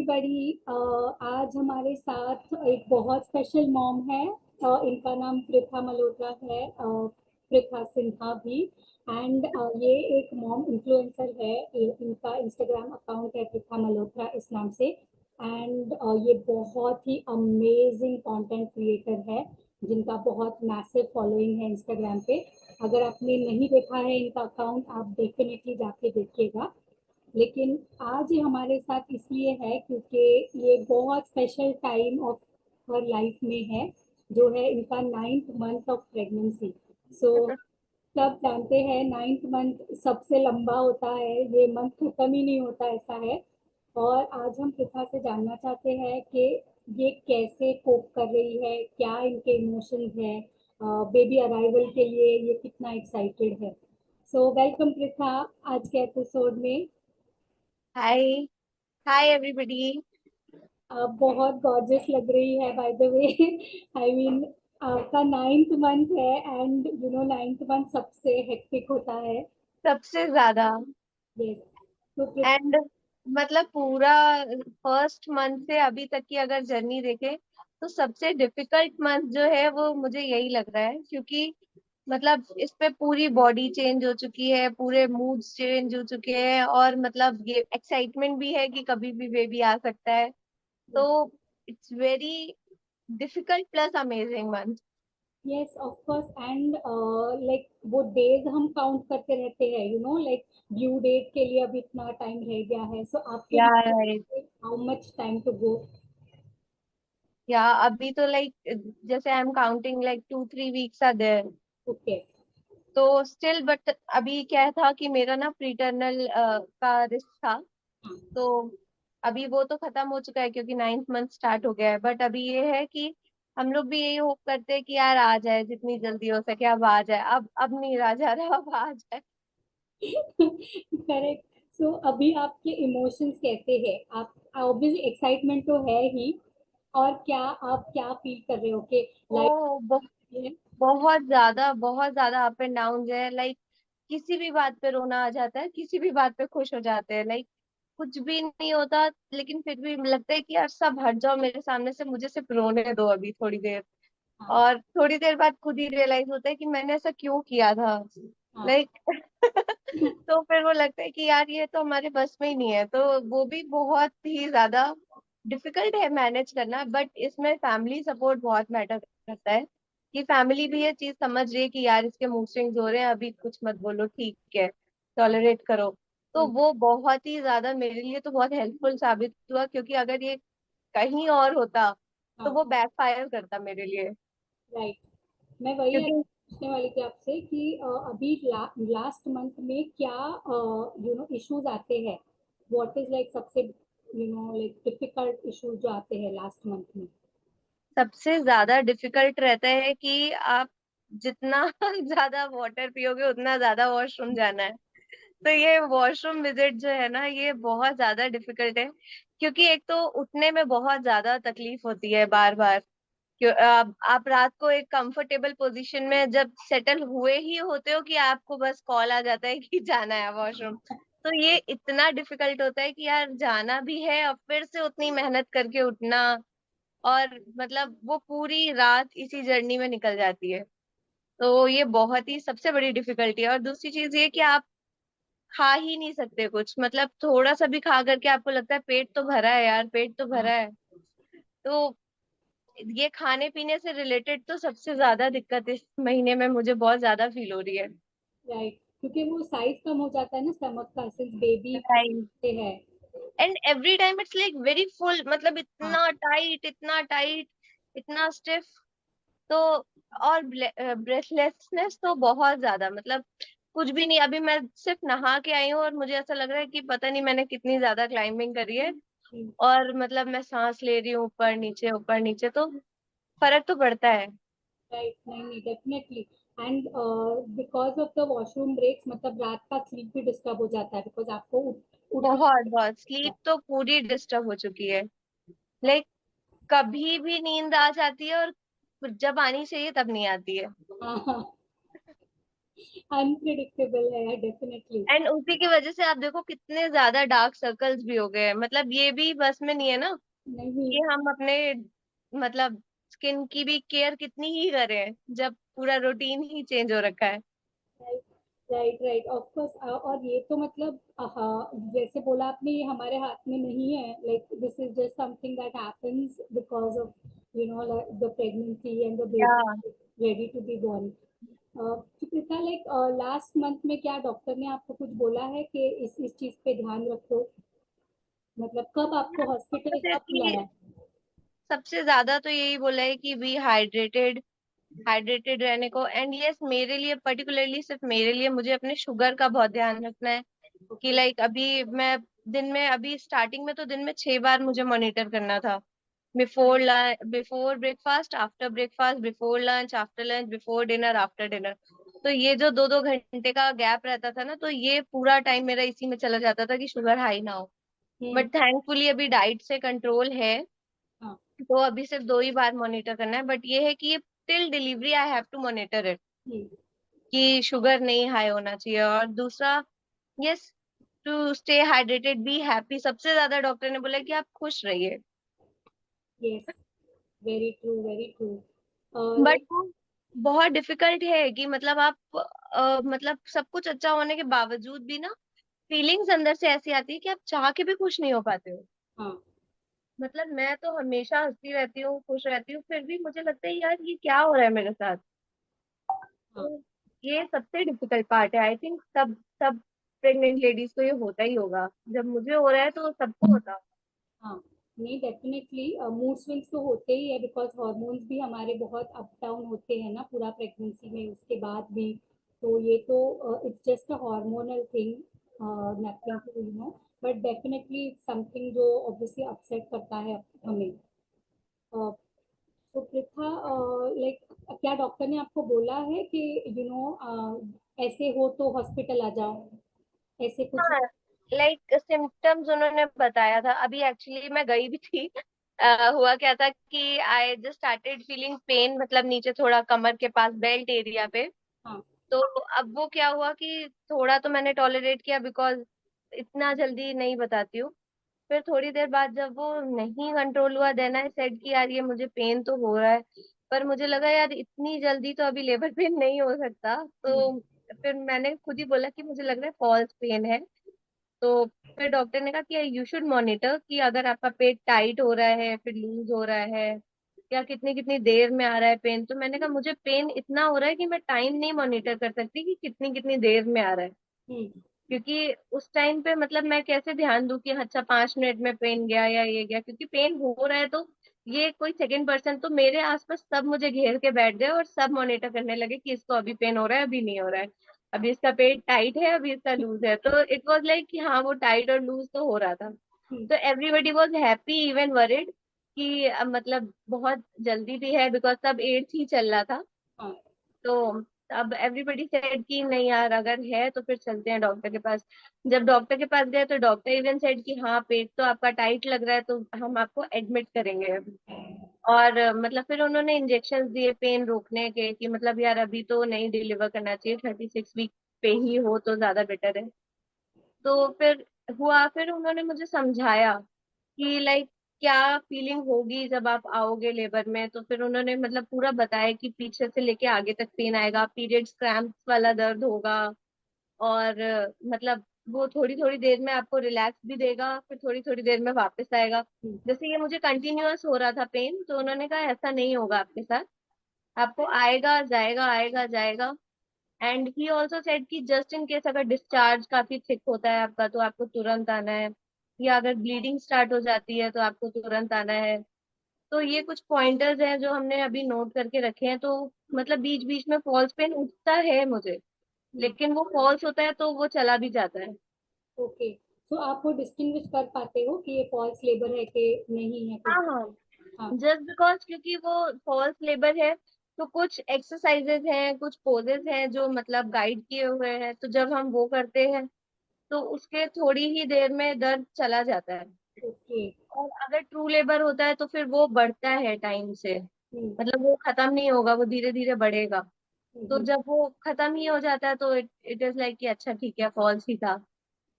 Everybody. आज हमारे साथ एक बहुत स्पेशल मॉम है। इनका नाम पृथा मल्होत्रा है, पृथा सिन्हा भी। एंड ये एक मॉम इन्फ्लुएंसर है। इनका इंस्टाग्राम अकाउंट है पृथा मल्होत्रा इस नाम से। एंड ये बहुत ही अमेजिंग कंटेंट क्रिएटर है जिनका बहुत मैसिव फॉलोइंग है इंस्टाग्राम पे। अगर आपने नहीं देखा है इनका अकाउंट, आप डेफिनेटली जाके देखिएगा। लेकिन आज ये हमारे साथ इसलिए है क्योंकि ये बहुत special time of her life में है, जो है इनका 9th मंथ ऑफ प्रेगनेंसी। सो सब जानते हैं 9th मंथ सबसे लंबा होता है, ये मंथ खत्म ही नहीं होता, ऐसा है। और आज हम पृथा से जानना चाहते हैं कि ये कैसे कोप कर रही है, क्या इनके इमोशंस है, बेबी अराइवल के लिए ये कितना एक्साइटेड है। सो वेलकम पृथा आज के एपिसोड में। हाय। Hi everybody. आप बहुत गॉर्जियस लग रही है by the way. I mean आपका 9th मंथ है एंड 9th मंथ सबसे हेक्टिक होता है। सबसे ज्यादा। यस। तो एंड मतलब पूरा फर्स्ट मंथ से अभी तक की अगर जर्नी देखे तो सबसे डिफिकल्ट मंथ जो है वो मुझे यही लग रहा है, क्योंकि मतलब इस पे पूरी बॉडी चेंज हो चुकी है, पूरे मूड्स चेंज हो चुके हैं, और मतलब ये एक्साइटमेंट भी है कि कभी भी बेबी आ सकता है। तो it's very difficult plus amazing month. Yes of course. And like वो डेज हम काउंट करते रहते हैं, लाइक ड्यू डेट के लिए अभी इतना टाइम रह गया है। सो आपके यार, लिए how much time to go? या अभी तो लाइक जैसे I am counting like 2-3 weeks are there. Okay. तो स्टिल बट अभी क्या था कि मेरा ना प्रीटर्नल का रिस्क था। तो अभी वो तो खत्म हो चुका है क्योंकि 9th मंथ स्टार्ट हो गया है, बट अभी ये है कि हम लोग भी यही होप करते हैं कि यार आ जाए, जितनी जल्दी हो सके अब आ जाए। अब नहीं रहा जा रहा, अब आ जाए। करेक्ट। सो अभी आपके इमोशंस कैसे हैं? आप ऑब्वियसली एक्साइटमेंट तो है ही, और क्या आप क्या फील कर रहे हो कि लाइफ ओ है? बहुत ज्यादा अप एंड डाउन है। लाइक किसी भी बात पे रोना आ जाता है, किसी भी बात पे खुश हो जाते हैं। लाइक कुछ भी नहीं होता, लेकिन फिर भी लगता है कि यार सब हट जाओ मेरे सामने से, मुझे सिर्फ रोने दो अभी थोड़ी देर। हाँ। और थोड़ी देर बाद खुद ही रियलाइज होता है कि मैंने ऐसा क्यों किया था। हाँ। लाइक तो फिर वो लगता है कि यार ये तो हमारे बस में ही नहीं है। तो वो भी बहुत ही ज्यादा डिफिकल्ट है मैनेज करना, बट इसमें फैमिली सपोर्ट बहुत मैटर करता है कि फैमिली भी ये चीज समझ रही है कि यार इसके मूड स्विंग्स हो रहे हैं, अभी कुछ मत बोलो, ठीक है, टॉलरेट करो। तो वो बहुत ही ज्यादा मेरे लिए तो बहुत हेल्पफुल साबित हुआ, क्योंकि अगर ये कहीं और होता तो हाँ। वो बैकफायर करता मेरे लिए। राइट। मैं वही क्योंकि पूछने वाली थी आपसे कि अभी लास्ट मंथ में क्या इश्यूज आते हैं? व्हाट इज लाइक सबसे लाइक डिफिकल्ट इश्यूज जो आते हैं लास्ट मंथ में? सबसे ज्यादा डिफिकल्ट रहता है कि आप जितना ज्यादा वाटर पियोगे उतना ज्यादा वॉशरूम जाना है। तो ये वॉशरूम विजिट जो है ना, ये बहुत ज्यादा डिफिकल्ट है, क्योंकि एक तो उठने में बहुत ज्यादा तकलीफ होती है बार बार। क्यों आप रात को एक कंफर्टेबल पोजीशन में जब सेटल हुए ही होते हो कि आपको बस कॉल आ जाता है कि जाना है वॉशरूम। तो ये इतना डिफिकल्ट होता है कि यार जाना भी है और फिर से उतनी मेहनत करके उठना, और मतलब वो पूरी रात इसी जर्नी में निकल जाती है। तो ये बहुत ही सबसे बड़ी डिफिकल्टी है। और दूसरी चीज ये कि आप खा ही नहीं सकते कुछ, मतलब थोड़ा सा भी खा करके आपको लगता है पेट तो भरा है यार, पेट तो भरा है। तो ये खाने पीने से रिलेटेड तो सबसे ज्यादा दिक्कत इस महीने में मुझे बहुत ज्यादा फील हो रही है। राइट, क्योंकि वो साइज कम हो जाता है ना स्टमक का, सिंस बेबी राइट। से है। And every time it's like very full, मतलब हाँ। इतना टाइट, इतना टाइट, इतना स्टिफ। तो और ब्रेथलेसनेस तो बहुत ज्यादा, मतलब कुछ भी नहीं। अभी मैं सिर्फ नहा के आई हूँ और मुझे ऐसा लग रहा है कि पता नहीं मैंने कितनी ज्यादा क्लाइंबिंग करी है। और मतलब मैं सांस ले रही हूँ ऊपर नीचे, तो फर्क तो पड़ता है। राइट। नहीं नहीं, definitely. And because of the washroom breaks, मतलब रात का स्लीप भी डिस्टर्ब हो जाता है, बिकॉज आपको उठना बहुत बहुत है। स्लीप तो पूरी डिस्टर्ब हो चुकी है। लाइक कभी भी नींद आ जाती है, और जब आनी चाहिए तब नहीं आती है। हाँ हाँ। अनप्रिडिक्टेबल है डेफिनेटली। एंड उसी की वजह से आप देखो कितने ज्यादा डार्क सर्कल्स भी हो गए हैं, मतलब ये भी बस में नहीं है ना नहीं। कि हम अपने मतलब स्किन की भी केयर कितनी ही करें जब पूरा रूटीन ही चेंज हो रखा है। Right right right, of course. और ये तो मतलब हाँ, जैसे बोला आपने, ये हमारे हाथ में नहीं है। Like this is just something that happens because of the pregnancy and the या baby ready to be born. चिकित्सा, लाइक लास्ट मंथ में क्या डॉक्टर ने आपको कुछ बोला है कि इस चीज पे ध्यान रखो? मतलब कब आपको हॉस्पिटल कब कि बुलाया? सबसे ज्यादा तो यही बोला है कि बी हाइड्रेटेड, हाइड्रेटेड रहने को। एंड यस, मेरे लिए पर्टिकुलरली, सिर्फ मेरे लिए, मुझे अपने शुगर का बहुत ध्यान रखना है कि ओके। लाइक अभी मैं दिन में, अभी स्टार्टिंग में तो दिन में 6 बार मुझे मॉनिटर करना था। Before breakfast, after breakfast, before lunch, after lunch, before dinner, after dinner. तो ये जो 2-2 घंटे का गैप रहता था ना, तो ये पूरा टाइम मेरा इसी में चला जाता था कि शुगर हाई ना हो। But hmm. थैंकफुली अभी डाइट से कंट्रोल है, हाँ। तो अभी सिर्फ 2 ही बार मॉनिटर करना है। बट ये है कि ये till delivery I have to monitor it, hmm. कि शुगर नहीं हाई होना चाहिए। और दूसरा, yes, to stay hydrated, be happy. सबसे ज्यादा डॉक्टर ने बोला कि आप खुश रहिए। Yes, very true very true. But like वो बहुत डिफिकल्ट है कि मतलब आप मतलब सब कुछ अच्छा होने के बावजूद भी ना, फीलिंग्स अंदर से ऐसी आती है कि आप चाह के भी खुश नहीं हो पाते हो। हाँ। मतलब मैं तो हमेशा हंसती रहती हूँ, खुश रहती हूँ, फिर भी मुझे लगता है यार ये क्या हो रहा है मेरे साथ। हाँ। तो ये सबसे डिफिकल्ट पार्ट है। आई थिंक सब सब प्रेग्नेंट लेडीज को ये होता ही होगा। जब मुझे हो रहा है तो सबको होता होगा। हाँ। नहीं, डेफिनेटली मूड स्विंग्स तो होते ही है बिकॉज हार्मोन्स भी हमारे बहुत अप डाउन होते हैं ना पूरा प्रेगनेंसी में, उसके बाद भी। तो ये तो it's just a hormonal thing, nothing to but definitely it's something जो ऑब्वियसली अपसेट करता है हमें। तो पृथा, लाइक क्या डॉक्टर ने आपको बोला है कि ऐसे हो तो हॉस्पिटल आ जाओ, ऐसे कुछ? हाँ, लाइक सिम्टम्स उन्होंने बताया था। अभी एक्चुअली मैं गई भी थी। हुआ क्या था कि I just started feeling pen, मतलब नीचे थोड़ा कमर के पास बेल्ट एरिया पे। हाँ। तो अब वो क्या हुआ कि थोड़ा तो मैंने टॉलरेट किया, बिकॉज इतना जल्दी नहीं बताती हूँ। फिर थोड़ी देर बाद जब वो नहीं कंट्रोल हुआ, देन आई सेड कि यार ये मुझे पेन तो हो रहा है। पर मुझे लगा यार इतनी जल्दी तो अभी लेबर पेन नहीं हो सकता। हम्म। तो फिर मैंने खुद ही बोला कि मुझे लग रहा है फॉल्स पेन है। तो फिर डॉक्टर ने कहा कि यू शुड मॉनिटर कि अगर आपका पेट टाइट हो रहा है, फिर लूज हो रहा है, या कितनी कितनी देर में आ रहा है पेन। तो मैंने कहा मुझे पेन इतना हो रहा है कि मैं टाइम नहीं मॉनिटर कर सकती कि कितनी कितनी देर में आ रहा है। हम्म। क्योंकि उस टाइम पे मतलब मैं कैसे ध्यान दूं कि अच्छा 5 मिनट में पेन गया या ये गया, क्योंकि पेन हो रहा है। तो ये कोई सेकंड पर्सन, तो मेरे आसपास सब मुझे घेर के बैठ गए और सब मॉनिटर करने लगे कि इसको अभी पेन हो रहा है, अभी नहीं हो रहा है, अभी इसका पेट टाइट है, अभी इसका लूज है। तो इट वाज लाइक कि हाँ वो टाइट और लूज तो हो रहा था। हम्म। तो everybody was happy, even worried कि मतलब बहुत जल्दी भी है, बिकॉज सब एड्स ही चल रहा था। हाँ। तो अब एवरीबडी सेड कि नहीं यार अगर है तो फिर चलते हैं डॉक्टर के पास। जब डॉक्टर के पास गए तो डॉक्टर इवन सेड कि हाँ पेट तो आपका टाइट लग रहा है, तो हम आपको एडमिट करेंगे अभी। और मतलब फिर उन्होंने इंजेक्शन दिए पेन रोकने के, कि मतलब यार अभी तो नहीं डिलीवर करना चाहिए, 36 वीक पे ही हो तो ज्यादा बेटर है। तो फिर हुआ, फिर उन्होंने मुझे समझाया कि लाइक क्या फीलिंग होगी जब आप आओगे लेबर में। तो फिर उन्होंने मतलब पूरा बताया कि पीछे से लेके आगे तक पेन आएगा, पीरियड्स क्रैम्प्स वाला दर्द होगा। और मतलब वो थोड़ी थोड़ी देर में आपको रिलैक्स भी देगा, फिर थोड़ी थोड़ी देर में वापस आएगा। हम्म। जैसे ये मुझे कंटिन्यूअस हो रहा था पेन, तो उन्होंने कहा ऐसा नहीं होगा आपके साथ, आपको आएगा जाएगा आएगा जाएगा। एंड ही ऑल्सो सेड कि जस्ट इन केस अगर डिस्चार्ज काफी थिक होता है आपका तो आपको तुरंत आना है, या अगर ब्लीडिंग स्टार्ट हो जाती है तो आपको तुरंत आना है। तो ये कुछ पॉइंटर्स हैं जो हमने अभी नोट करके रखे हैं। तो मतलब बीच बीच में फॉल्स पेन उठता है मुझे, हम्म। लेकिन वो फॉल्स होता है तो वो चला भी जाता है। ओके। तो आप वो डिस्टिंग्विश कर पाते हो कि ये फॉल्स लेबर है कि नहीं है कुछ? हाँ हाँ, हाँ। जस्ट बिकॉज क्योंकि वो फॉल्स लेबर है, तो कुछ एक्सरसाइजेज हैं, कुछ पोजेस हैं जो मतलब गाइड किए हुए हैं, तो जब हम वो करते हैं तो उसके थोड़ी ही देर में दर्द चला जाता है। ओके। और अगर ट्रू लेबर होता है तो फिर वो बढ़ता है टाइम से, हम्म। मतलब वो खत्म नहीं होगा, वो धीरे धीरे बढ़ेगा। तो जब वो खत्म ही हो जाता है तो इट इट इज लाइक कि अच्छा ठीक है, फॉल्स ही था।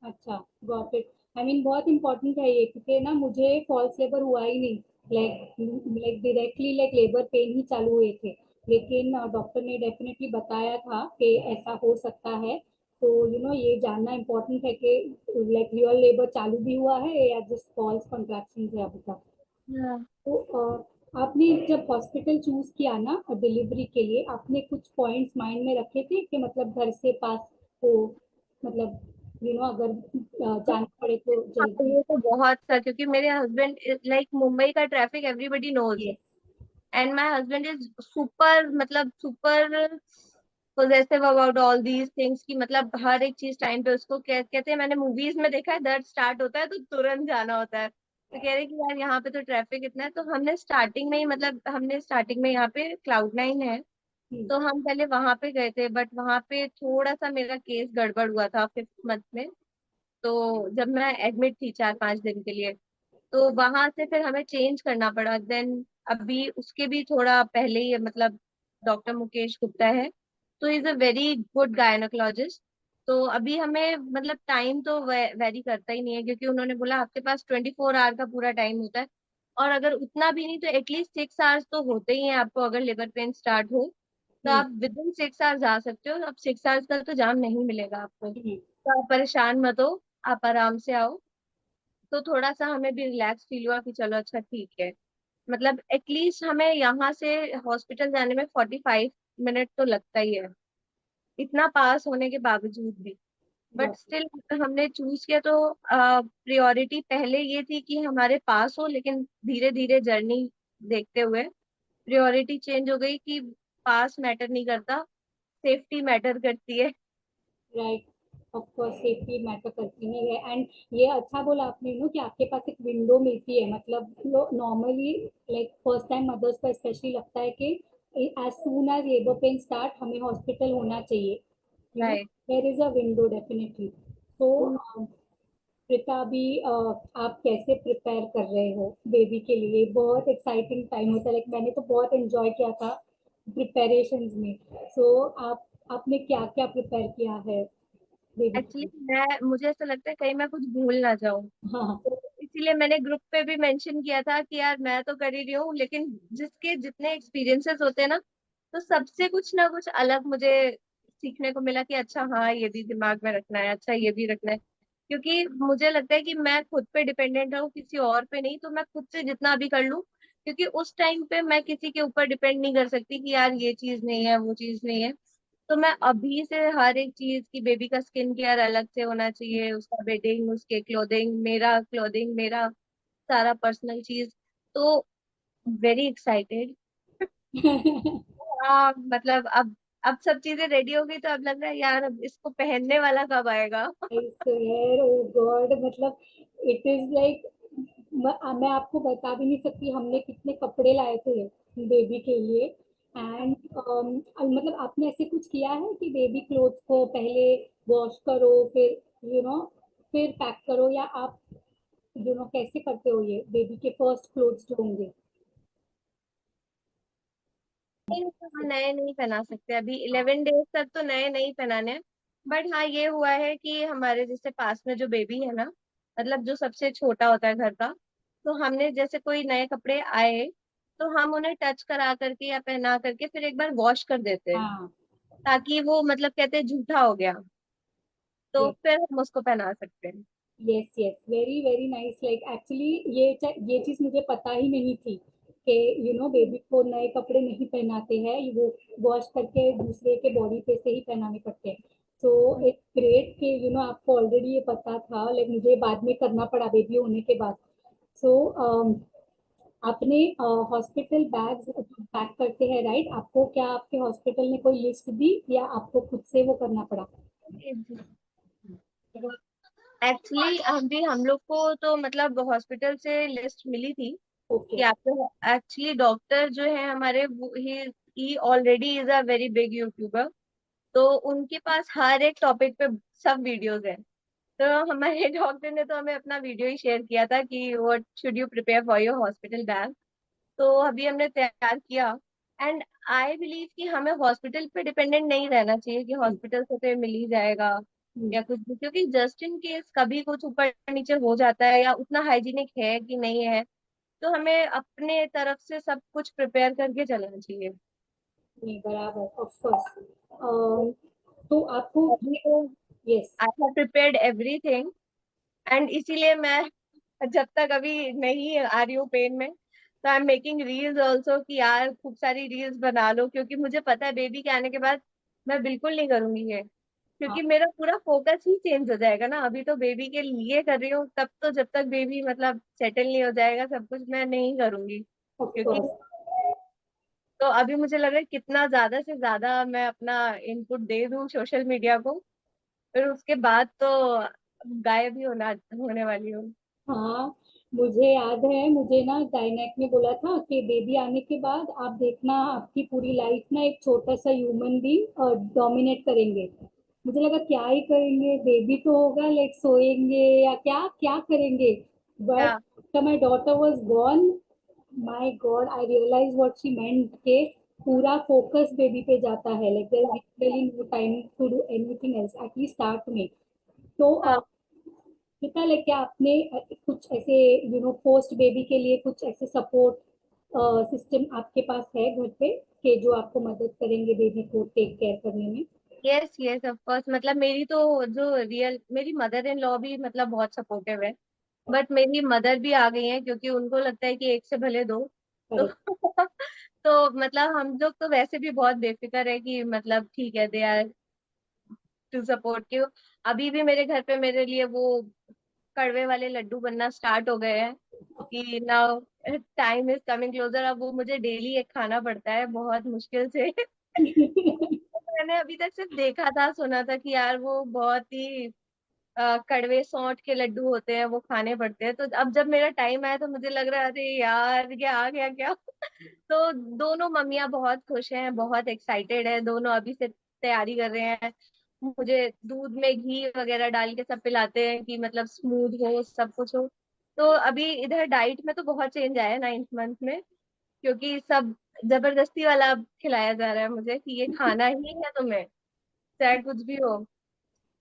अच्छा, गॉट इट। आई मीन बहुत इंपॉर्टेंट है ये, क्योंकि ना मुझे फॉल्स लेबर हुआ ही नहीं। Like directly like labour pain ही चालू हुए थे, लेकिन डॉक्टर ने डेफिनेटली बताया था कि ऐसा हो सकता है। तो ये जानना इम्पोर्टेंट है कि लाइक रियल लेबर चालू भी हुआ है या जस्ट फॉल्स कॉन्ट्रैक्शन है अभी तक। हाँ। तो आपने जब हॉस्पिटल चूज किया ना डिलीवरी के लिए, आपने कुछ पॉइंट्स माइंड में रखे थे कि मतलब घर से पास हो, मतलब अगर जाना पड़े तो हाँ, जल्दी। ये तो बहुत सा, क्योंकि मेरे हस्बैंड लाइक मुंबई का traffic everybody knows, yes. And my husband is super, मतलब super possessive about all these things की, मतलब हर एक चीज टाइम पे उसको कहते हैं, मैंने मूवीज में देखा है दर्द स्टार्ट होता है तो तुरंत जाना होता है। तो कह रहे कि यार यहाँ पे तो ट्रैफिक इतना है, तो हमने स्टार्टिंग में ही, मतलब हमने स्टार्टिंग में यहाँ पे क्लाउड नाइन है, तो हम पहले वहां पे गए थे, बट वहां पे थोड़ा सा मेरा केस गड़बड़ हुआ था 5th मंथ में। तो जब मैं एडमिट थी 4-5 दिन के लिए, तो वहां से फिर हमें चेंज करना पड़ा। देन अभी उसके भी थोड़ा पहले ही, मतलब डॉक्टर मुकेश गुप्ता है, तो is a very good gynaecologist. तो अभी हमें मतलब टाइम तो वेरी करता ही नहीं है, क्योंकि उन्होंने बोला आपके पास 24 आवर का पूरा टाइम होता है, और अगर उतना भी नहीं तो एटलीस्ट 6 आवर्स तो होते ही हैं आपको, अगर लेबर पेन स्टार्ट हो तो आप विद इन 6 आवर्स जा सकते हो। अब 6 आवर्स का तो जाम नहीं मिलेगा आपको, तो आप परेशान मत हो, आप आराम से आओ। तो थोड़ा सा हमें भी रिलैक्स फील हुआ कि चलो अच्छा ठीक है, मतलब एटलीस्ट हमें यहाँ से हॉस्पिटल जाने में 45 मिनट तो लगता ही है, इतना पास होने के बावजूद भी। बट स्टिल हमने चूज किया, तो प्रायोरिटी पहले ये थी कि हमारे पास हो, लेकिन धीरे धीरे जर्नी देखते हुए प्रायोरिटी चेंज हो गई कि पास मैटर नहीं करता, सेफ्टी मैटर करती है। Right. Of course safety matter करती है। एंड ये अच्छा बोला आपने कि आपके पास एक विंडो मिलती है, मतलब normally like first time mothers को स्पेशली लगता है कि as soon as labour pain start हमें हॉस्पिटल होना चाहिए। Right. There is a window definitely. तो प्रीता, अभी आप कैसे प्रिपेयर कर रहे हो बेबी के लिए? बहुत एक्साइटिंग टाइम होता है, लाइक मैंने तो बहुत एंजॉय किया था प्रिपरेशंस में। सो आपने क्या क्या प्रिपेयर किया है बेबी के एक्चुअली लिए? मैं, मुझे ऐसा लगता है कहीं मैं कुछ भूल ना जाऊं, हाँ। तो इसीलिए मैंने ग्रुप पे भी मेंशन किया था कि यार मैं तो कर ही रही हूँ, लेकिन जिसके जितने एक्सपीरियंसेस होते हैं ना, तो सबसे कुछ ना कुछ अलग मुझे सीखने को मिला कि अच्छा हाँ ये भी दिमाग में रखना है, अच्छा ये भी रखना है। क्योंकि मुझे लगता है कि मैं खुद पे डिपेंडेंट रहूँ, किसी और पे नहीं, तो मैं खुद से जितना भी कर लूँ, क्योंकि उस टाइम पे मैं किसी के ऊपर डिपेंड नहीं कर सकती कि यार ये चीज नहीं है वो चीज नहीं है। तो मैं अभी से हर एक चीज की, बेबी का स्किन केयर अलग से होना चाहिए, उसका बेडिंग, उसके क्लोथिंग मेरा सारा पर्सनल चीज, तो वेरी एक्साइटेड। हाँ मतलब अब सब चीजें रेडी हो गई, तो अब लग रहा है यार अब इसको पहनने वाला कब आएगा। आई स्वेयर, ओ गॉड, मतलब इट इज लाइक, मैं आपको बता भी नहीं सकती हमने कितने कपड़े लाए थे बेबी के लिए। एंड मतलब आपने ऐसे कुछ किया है कि बेबी क्लोथ्स को पहले वॉश करो, फिर फिर पैक करो, या आप कैसे करते हो ये बेबी के फर्स्ट क्लोथ्स जो होंगे? नहीं, तो हम नए नहीं पहना सकते अभी, 11 डेज तक तो नए नहीं पहनाने हैं। बट हाँ ये हुआ है कि हमारे जैसे पास में जो बेबी है ना, मतलब जो सबसे छोटा होता है घर का, तो हमने जैसे कोई नए कपड़े आए तो हम उन्हें टच करा करके या पहना करके फिर एक बार वॉश कर देते हैं, हाँ। ताकि वो मतलब कहते हैं झूठा हो गया, तो फिर हम उसको पहना सकते हैं। Yes yes, very very nice. Like actually ये चीज मुझे पता ही नहीं थी कि बेबी को नए कपड़े नहीं पहनाते हैं, वो वॉश करके दूसरे के बॉडी पे से ही पहनाने पड़ते हैं। सो इट्स ग्रेट कि आपको ऑलरेडी ये पता था, लाइक मुझे बाद में करना पड़ा बेबी होने के बाद। सो आपने हॉस्पिटल बैग्स पैक करते हैं राइट? आपको क्या आपके हॉस्पिटल ने कोई लिस्ट दी या आपको खुद से वो करना पड़ा? एक्चुअली अभी हम लोग को तो मतलब हॉस्पिटल से लिस्ट मिली थी ओके। कि आपको, एक्चुअली डॉक्टर जो है हमारे, he already is a very big YouTuber, तो उनके पास हर एक टॉपिक पे सब वीडियोस हैं। तो हमारे डॉक्टर ने तो हमें अपना वीडियो ही शेयर किया था कि what should you prepare for your hospital bag, तो अभी हमने तैयार किया। एंड आई बिलीव कि हमें हॉस्पिटल पे डिपेंडेंट नहीं रहना चाहिए कि हम्म, हॉस्पिटल से तो मिल ही जाएगा हम्म, या कुछ भी, क्योंकि जस्ट इन केस कभी कुछ ऊपर नीचे हो जाता है या उतना हाइजीनिक है कि नहीं है, तो हमें अपने तरफ से सब कुछ प्रिपेयर करके चलना चाहिए। नहीं बराबर, ऑफ कोर्स। तो आपको, अभी तो yes, I have prepared everything, and इसीलिए मैं जब तक अभी नहीं आ रही हूँ पेन में, तो I am making reels also कि यार खूब सारी रील्स बना लो, क्योंकि मुझे पता है बेबी के आने के बाद मैं बिल्कुल नहीं करूंगी ये, हाँ, क्योंकि मेरा पूरा फोकस ही चेंज हो जाएगा ना। अभी तो बेबी के लिए कर रही हूँ, तब तो जब तक बेबी मतलब सेटल नहीं हो जाएगा सब कुछ, मैं नहीं करूंगी, ऑफ क्योंकि कोर्स। तो अभी मुझे लग रहा है कितना ज्यादा से ज्यादा मैं अपना इनपुट दे दूं सोशल मीडिया को, फिर उसके बाद तो गायब ही होने वाली हूँ। हाँ, मुझे याद है, मुझे ना गायनेक ने बोला था कि बेबी आने के बाद आप देखना आपकी पूरी लाइफ ना एक छोटा सा ह्यूमन भी डोमिनेट करेंगे। मुझे लगा क्या ही करेंगे, बेबी तो होगा, लाइक सोएंगे या क्या क्या करेंगे। बट क्या? After my daughter was born, my god, I realise what she meant के पूरा फोकस बेबी पे जाता है, like there is literally no time to do anything else, at least start में। तो हाँ। कितना लेके आपने कुछ ऐसे पोस्ट बेबी के लिए कुछ ऐसे सपोर्ट सिस्टम आपके पास है घर पे कि जो आपको मदद करेंगे बेबी को टेक केयर करने में? यस यस ऑफ कोर्स, मतलब मेरी तो जो रियल मेरी मदर इन लॉ भी मतलब बहुत सपोर्टिव है, बट मेरी मदर भी आ गई है क्योंकि उनको लगता है कि एक से भले दो। तो करेक्ट। तो मतलब हम लोग तो वैसे भी बहुत बेफिक्र है कि मतलब ठीक है, they are to support you. अभी भी मेरे घर पे मेरे लिए वो कड़वे वाले लड्डू बनना स्टार्ट हो गए हैं कि now time is coming closer, अब वो मुझे डेली एक खाना पड़ता है बहुत मुश्किल से। मैंने अभी तक सिर्फ देखा था, सुना था कि यार वो बहुत ही कड़वे सौंठ के लड्डू होते हैं, वो खाने पड़ते हैं। तो अब जब मेरा टाइम आया तो मुझे लग रहा है अरे यार ये आ गया क्या। तो दोनों मम्मियाँ बहुत खुश हैं, बहुत एक्साइटेड है, दोनों अभी से तैयारी कर रहे हैं। मुझे दूध में घी वगैरह डाल के सब पिलाते हैं कि मतलब स्मूथ हो सब कुछ हो। तो अभी इधर डाइट में तो बहुत चेंज आया है 9th मंथ में, क्योंकि सब जबरदस्ती वाला अब खिलाया जा रहा है मुझे कि ये खाना ही है तुम्हें, चाहे कुछ भी हो।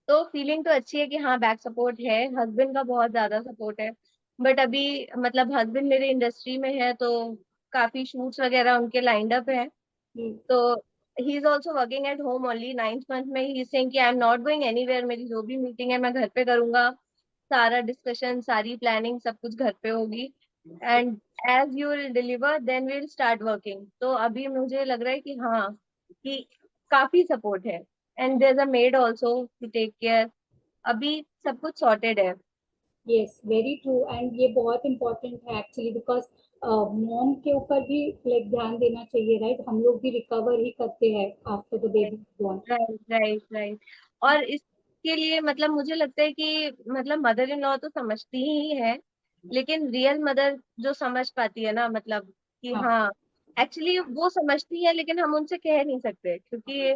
तो फीलिंग तो अच्छी है कि हाँ बैक सपोर्ट है, हस्बैंड का बहुत ज्यादा सपोर्ट है। बट अभी मतलब हस्बैंड मेरे इंडस्ट्री में है, तो काफी शूट्स वगैरह उनके लाइंड अप है। तो he is also working at home only 9th month में, ही इज सेइंग कि I am not going anywhere, मेरी जो भी मीटिंग है मैं घर पे करूंगा, सारा डिस्कशन सारी प्लानिंग सब कुछ घर पे होगी, and as you will deliver then we will start working. तो अभी मुझे लग रहा है कि हाँ, कि काफी सपोर्ट है, and there is a maid also to take care. अभी सब कुछ सॉर्टेड है। यस, वेरी ट्रू, एंड ये बहुत इंपॉर्टेंट है एक्चुअली, बिकॉज मॉम के ऊपर भी लाइक ध्यान देना चाहिए, राइट? हम लोग भी रिकवर ही करते हैं after the baby born. Right right right. और इसके लिए मतलब मुझे लगता है कि मतलब मदर इन लॉ तो समझती ही है, लेकिन रियल मदर जो समझ पाती है ना, मतलब कि हाँ, हाँ एक्चुअली वो समझती है, लेकिन हम उनसे कह नहीं सकते क्योंकि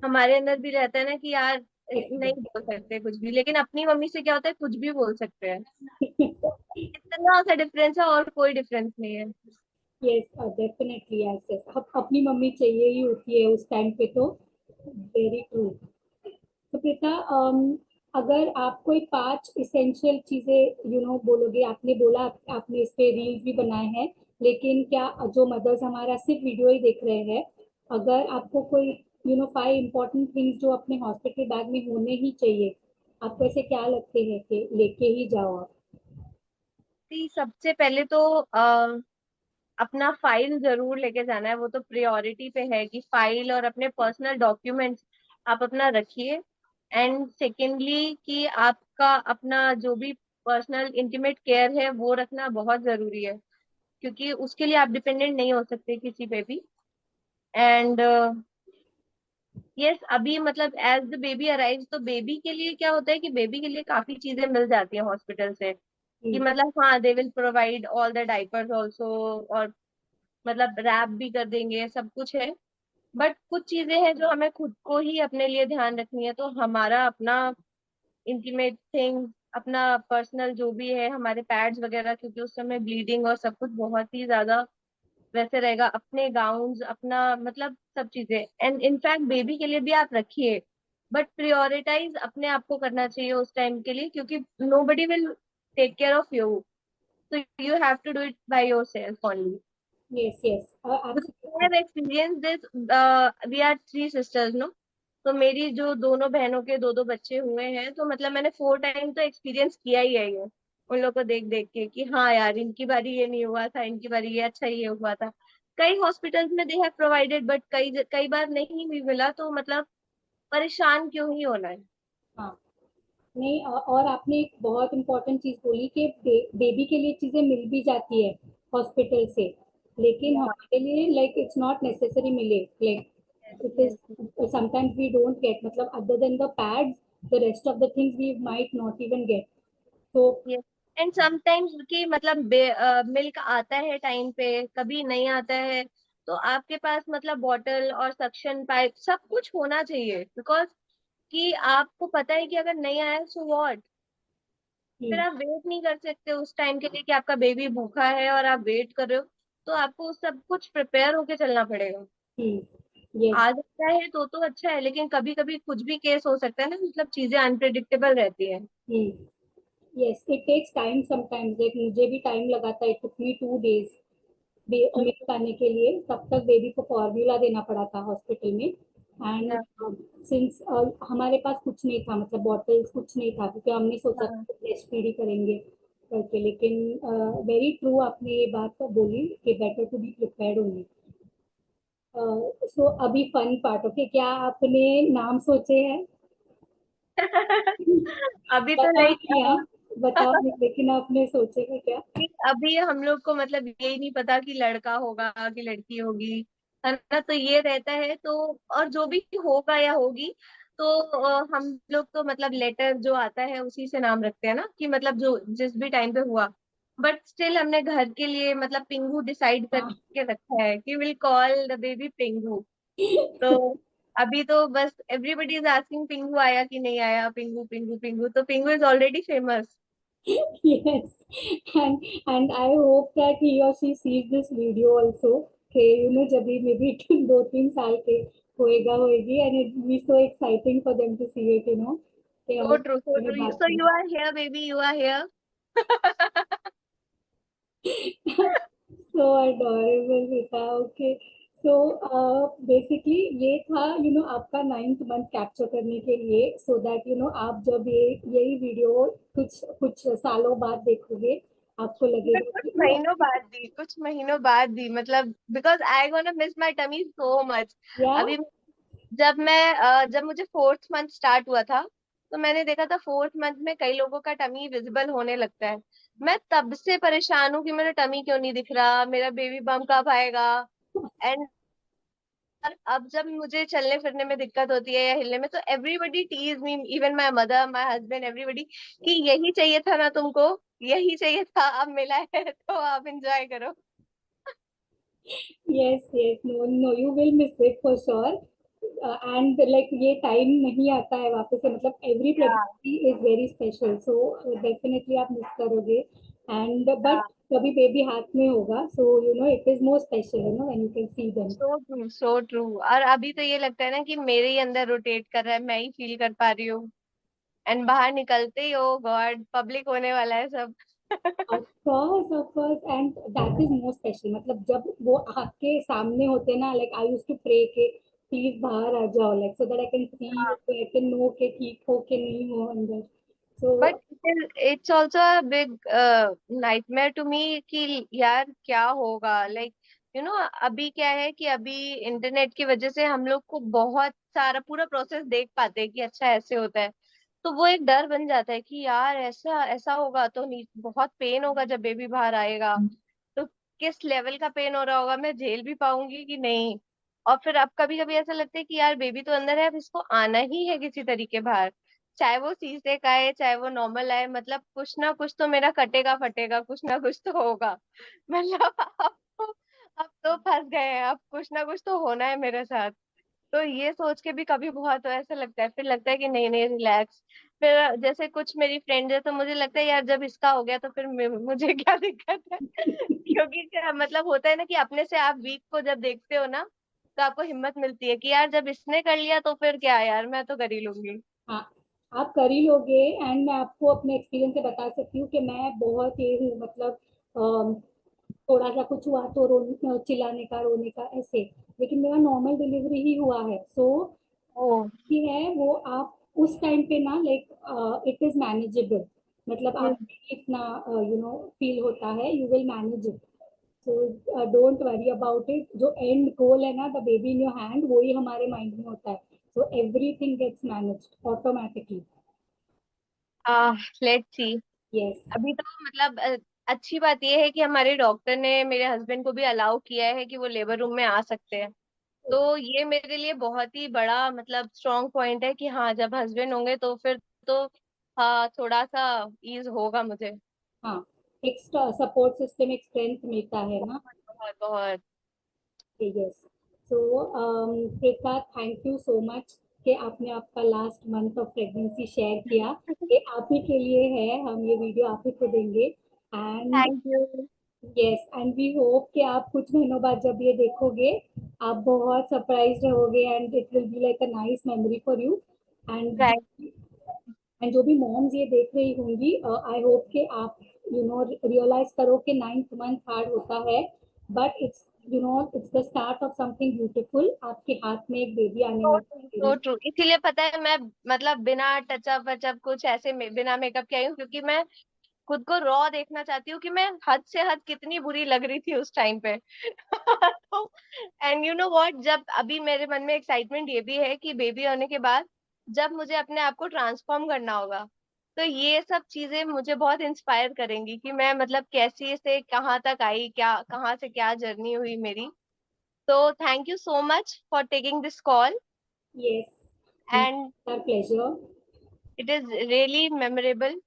हमारे अंदर भी रहता है ना कि यार नहीं बोल सकते कुछ भी, लेकिन अपनी मम्मी से क्या होता है कुछ भी बोल सकते हैं। तो इतना सा डिफरेंस है और कोई डिफरेंस नहीं है। यस, डेफिनेटली, यस यस, अपनी मम्मी चाहिए ही होती है उस टाइम पे तो। Very true. तो प्रीता, अगर आप कोई 5 इसेंशियल चीजें बोलोगे, आपने बोला आपने इस पे रील्स भी बनाए हैं, लेकिन क्या जो मदर्स हमारा सिर्फ वीडियो ही देख रहे हैं, अगर आपको कोई 5 इम्पोर्टेंट थिंग्स जो अपने हॉस्पिटल बैग में होने ही चाहिए, आपको ऐसे क्या लगते हैं कि लेके ही जाओ आप? सबसे पहले तो अपना फाइल जरूर लेके जाना है, वो तो प्रायोरिटी पे है कि फाइल और अपने पर्सनल डॉक्यूमेंट्स आप अपना रखिए। एंड सेकेंडली कि आपका अपना जो भी पर्सनल इंटीमेट केयर है वो रखना बहुत जरूरी है, क्योंकि उसके लिए आप डिपेंडेंट नहीं हो सकते किसी पे भी। एंड यस, अभी मतलब एज द बेबी अराइव, तो बेबी के लिए क्या होता है कि बेबी के लिए काफी चीजें मिल जाती है हॉस्पिटल से, कि हम्म, मतलब हाँ they will provide all the diapers also, और मतलब रैप भी कर देंगे, सब कुछ है। बट कुछ चीजें हैं जो हमें खुद को ही अपने लिए ध्यान रखनी है, तो हमारा अपना इंटीमेट थिंग, अपना पर्सनल जो भी है, हमारे पैड्स वगैरह, क्योंकि उस समय ब्लीडिंग और सब कुछ बहुत ही ज्यादा वैसे रहेगा, अपने गाउन्स, अपना मतलब सब चीजें, एंड इनफैक्ट बेबी के लिए भी आप रखिए, बट प्रियोरिटाइज अपने आप को करना चाहिए उस टाइम के लिए, क्योंकि nobody will take care of you, so you have to do it by yourself only. Yes, yes, Because I absolutely. have experienced this. We are three sisters, no? तो मेरी जो दोनों बहनों के दो दो बच्चे हुए हैं, तो मतलब मैंने 4 टाइम तो एक्सपीरियंस किया ही है ये, उन लोगों को देख देख के, कि हाँ यार इनकी बारी ये नहीं हुआ था, इनकी बारी ये, अच्छा ये हुआ था। कई हॉस्पिटल्स में दे हैव प्रोवाइडेड, बट कई कई बार नहीं भी मिला, तो मतलब परेशान क्यों ही होना है। हाँ, नहीं, और आपने एक बहुत इम्पोर्टेंट चीज बोली कि बेबी के लिए चीजें मिल भी जाती है हॉस्पिटल से, लेकिन Yeah. हमारे लिए लाइक इट्स नॉट नेसेसरी मिले, like Yes, it yes, is sometimes we don't get, मतलब other than the pads the rest of the things we might not even get. तो yes. एंड समटाइम्स कि मतलब milk आता है time पे, कभी नहीं आता है, तो आपके पास मतलब बॉटल और सक्शन पाइप सब कुछ होना चाहिए, बिकॉज कि आपको पता है कि अगर नहीं आया सो व्हाट, फिर आप वेट नहीं कर सकते उस टाइम के लिए कि आपका बेबी भूखा है और आप वेट कर रहे हो, तो आपको सब कुछ प्रिपेयर होके चलना पड़ेगा। यस, आ जाता है तो अच्छा है, लेकिन कभी कभी कुछ भी केस हो सकता है ना, मतलब चीजें अनप्रिडिक्टेबल रहती है। Yes, it takes time sometimes, like मुझे भी टाइम लगा था, it took me 2 days milk आने के लिए, तब तक बेबी को फॉर्मूला देना पड़ा था हॉस्पिटल में। एंड हाँ, सिंस हमारे पास कुछ नहीं था, मतलब बॉटल्स कुछ नहीं था, क्योंकि हमने सोचा हाँ। था ब्रेस्ट फीड ही करेंगे करके, लेकिन वेरी ट्रू आपने ये बात तो बोली कि better to be prepared only. So अभी फन पार्ट, ओके, क्या आपने नाम सोचे हैं? अभी तो बता लाइक नहीं आप, बता नहीं, लेकिन आपने सोचे हैं क्या? अभी हम लोग को मतलब यही नहीं पता कि लड़का होगा कि लड़की होगी, है ना, तो ये रहता है तो, और जो भी होगा या होगी, तो हम लोग तो मतलब लेटर जो आता है उसी से नाम रखते हैं ना, कि मतलब जो जिस भी टाइम पे हुआ, बट स्टिल हमने घर के लिए मतलब पिंगू डिसाइड हाँ। करके रखा है कि विल कॉल द बेबी पिंगू। तो अभी तो बस एवरीबडी इज आस्किंग पिंगू आया कि नहीं आया, पिंगू पिंगू पिंगू, तो पिंगू is already famous. Yes, and I hope that he or she sees this video also, कि जब भी मे बी 2-3 साल के होएगा होएगी, and it will be so exciting for them to see it, कि So हमारे true, so बारे में true. बात So you करें। are here, baby. You are here. So adorable बेटा, ओके। सो बेसिकली ये था आपका 9th मंथ कैप्चर करने के लिए, सो दैट आप जब यही वीडियो कुछ कुछ सालों बाद देखोगे, आपको But लगेगा कुछ कि महीनों बाद दी, कुछ महीनों बाद दी, मतलब because I gonna miss my tummy so much. या अभी जब मुझे 4th मंथ स्टार्ट हुआ था, तो मैंने देखा था 4th मंथ में कई लोगों का टमी विजिबल होने लगता है। मैं तब से परेशान हूँ कि मेरा टमी क्यों नहीं दिख रहा, मेरा बेबी बम कब आएगा। एंड अब जब मुझे चलने फिरने में दिक्कत होती है या हिलने में, तो everybody tease me, even my mother, my husband, everybody, कि यही चाहिए था ना तुमको, यही चाहिए था, अब मिला है तो आप एंजॉय करो। Yes, yes, no no, you will miss it for sure. And like ये टाइम नहीं आता है वापस से, मतलब every yeah, pregnancy is very special, so definitely आप मिस करोगे। एंड बट या, कभी बेबी हाथ में होगा, so it is more special, when you can see them. So true, so true. और अभी तो ये लगता है ना कि मेरे ही अंदर रोटेट कर रहा है, मैं ही फील कर पा रही हूँ, एंड बाहर निकलते ही ओ गॉड पब्लिक होने वाला है सब। Of course, and that is more special, मतलब जब वो आपके सामने होते हैं ना, like I used to pray के प्लीज बाहर आ जाओ, like so that I can see you, I can know के ठीक हो के नहीं हो अंदर। So but it's also big nightmare to me कि यार क्या होगा, लाइक अभी क्या है कि अभी इंटरनेट की वजह से हम लोग को बहुत सारा पूरा प्रोसेस देख पाते हैं कि अच्छा ऐसे होता है, तो वो एक डर बन जाता है कि यार ऐसा ऐसा होगा तो नहीं, बहुत पेन होगा जब बेबी बाहर आएगा, तो किस लेवल का पेन हो रहा होगा, मैं झेल भी पाऊंगी कि नहीं। और फिर अब कभी कभी ऐसा लगता है कि यार बेबी तो अंदर है, अब इसको आना ही है किसी तरीके बाहर, चाहे वो सी सेक आए चाहे वो नॉर्मल आए, मतलब कुछ ना कुछ तो मेरा कटेगा फटेगा, कुछ ना कुछ तो होगा। मतलब अब तो फंस गए हैं, अब कुछ ना कुछ तो होना है मेरे साथ। तो ये सोच के भी कभी बहुत ऐसा लगता है, फिर लगता है कि नहीं नहीं रिलैक्स। फिर जैसे कुछ मेरी फ्रेंड है, तो मुझे लगता है यार जब इसका हो गया तो फिर मुझे क्या दिक्कत है। क्योंकि क्या मतलब होता है ना कि अपने से आप वीक को जब देखते हो ना, तो आपको हिम्मत मिलती है कि यार जब इसने कर लिया तो फिर क्या यार, मैं तो कर ही लूंगी। हाँ, आप कर ही लोगे। एंड मैं आपको अपने एक्सपीरियंस से बता सकती हूँ कि मैं बहुत ये हूँ, मतलब थोड़ा सा कुछ हुआ तो चिल्लाने का, रोने का, ऐसे। लेकिन मेरा नॉर्मल डिलीवरी ही हुआ है। सो ओ। ये है वो, आप उस टाइम पे ना, लाइक इट इज मैनेजेबल। मतलब हम्म। आप इतना फील होता है, you will manage it. So don't worry about it. जो एंड गोल है ना, the baby in your hand, वो ही हमारे माइंड में होता है। So everything gets managed automatically. Let's see. Yes. अभी तो मतलब अच्छी बात ये है कि हमारे डॉक्टर ने मेरे हस्बैंड को भी अलाउ किया है कि वो लेबर रूम में आ सकते हैं। तो ये मेरे लिए बहुत ही बड़ा मतलब स्ट्रॉन्ग पॉइंट है कि हाँ जब हस्बैंड होंगे तो फिर तो हाँ थोड़ा सा ईज होगा मुझे। हाँ, एक सपोर्ट सिस्टम, एक स्ट्रेंथ मिलता है ना। बहुत बहुत बहुत। Yes. So Preeta, thank you so much कि आपने आपका last month of pregnancy share किया। ये आप ही के लिए है, हम ये वीडियो आप ही को देंगे। And thank you. Yes, and we hope कि आप कुछ महीनों बाद जब ये देखोगे, आप बहुत सरप्राइज रहोगे, and it will be like a nice memory for you. And right. जो भी मॉम्स ये देख रही होंगी, आई होप कि आप रियलाइज करो कि 9th मंथ हार्ड होता है, but it's the start of something beautiful. आपके हाथ में एक बेबी आने सो वाला ट्रू है। सो ट्रू, इसीलिए पता है मैं मतलब बिना टचअप वचअप कुछ ऐसे में बिना मेकअप के आई हूँ, क्योंकि मैं खुद को रॉ देखना चाहती हूँ कि मैं हद से हद कितनी बुरी लग रही थी उस टाइम पे। तो एंड यू नो व्हाट, जब अभी मेरे मन में एक्साइटमेंट ये भी है कि बेबी होने के बाद जब मुझे अपने आप को ट्रांसफॉर्म करना होगा, तो ये सब चीजें मुझे बहुत इंस्पायर करेंगी कि मैं मतलब कैसी से कहाँ तक आई, क्या कहाँ से क्या जर्नी हुई मेरी। तो thank you so much for taking this call. Yes, and our pleasure. It is really memorable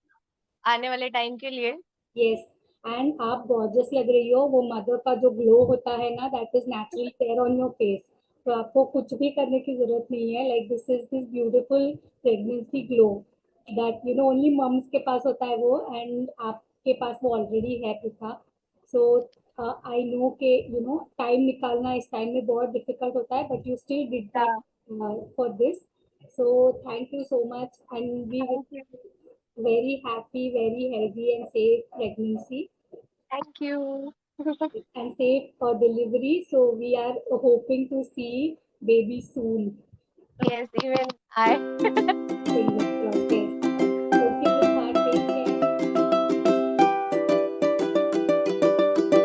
आने वाले टाइम के लिए। यस, एंड आप गॉर्जियस लग रही हो। वो मदर का जो ग्लो होता है ना, that is natural care on your face. तो आपको कुछ भी करने की जरूरत नहीं है। Like this beautiful pregnancy glow that only moms के पास होता है वो, एंड आपके पास वो ऑलरेडी है पिता। सो आई नो के टाइम निकालना इस टाइम में बहुत डिफिकल्ट होता है, but you still did that for this. So thank you so much, and we thank you. very happy, very healthy and safe pregnancy thank you. and safe delivery. So we are hoping to see baby soon. Yes, even I. Fingers crossed.